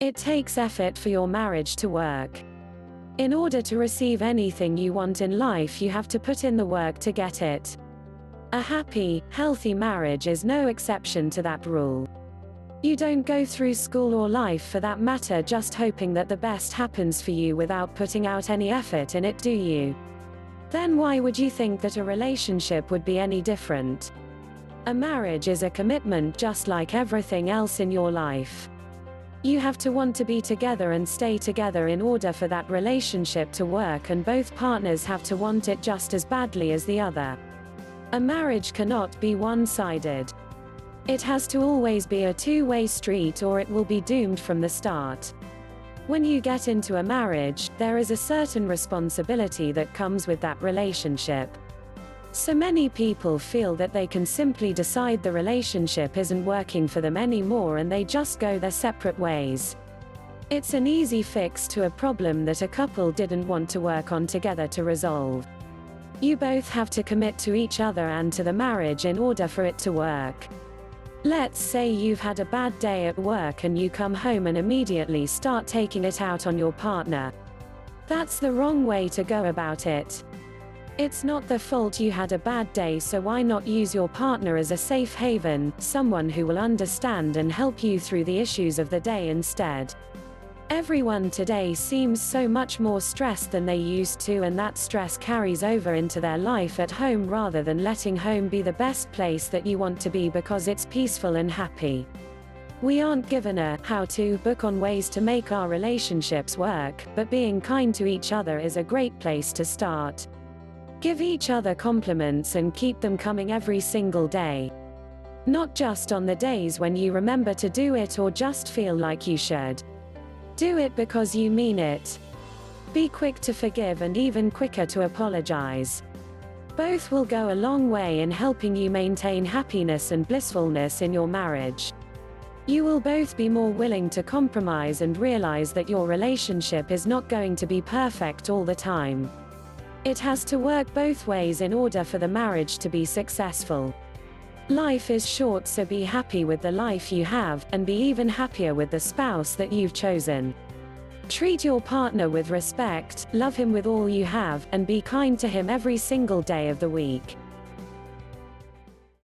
It takes effort for your marriage to work. In order to receive anything you want in life, you have to put in the work to get it. A happy, healthy marriage is no exception to that rule. You don't go through school or life for that matter just hoping that the best happens for you without putting out any effort in it, do you? Then why would you think that a relationship would be any different? A marriage is a commitment just like everything else in your life. You have to want to be together and stay together in order for that relationship to work, and both partners have to want it just as badly as the other. A marriage cannot be one-sided. It has to always be a two-way street, or it will be doomed from the start. When you get into a marriage, there is a certain responsibility that comes with that relationship. So many people feel that they can simply decide the relationship isn't working for them anymore and they just go their separate ways. It's an easy fix to a problem that a couple didn't want to work on together to resolve. You both have to commit to each other and to the marriage in order for it to work. Let's say you've had a bad day at work and you come home and immediately start taking it out on your partner. That's the wrong way to go about it. It's not the fault you had a bad day, so why not use your partner as a safe haven, someone who will understand and help you through the issues of the day instead? Everyone today seems so much more stressed than they used to, and that stress carries over into their life at home rather than letting home be the best place that you want to be because it's peaceful and happy. We aren't given a how-to book on ways to make our relationships work, but being kind to each other is a great place to start. Give each other compliments and keep them coming every single day. Not just on the days when you remember to do it or just feel like you should. Do it because you mean it. Be quick to forgive and even quicker to apologize. Both will go a long way in helping you maintain happiness and blissfulness in your marriage. You will both be more willing to compromise and realize that your relationship is not going to be perfect all the time. It has to work both ways in order for the marriage to be successful. Life is short, so be happy with the life you have, and be even happier with the spouse that you've chosen. Treat your partner with respect, love him with all you have, and be kind to him every single day of the week.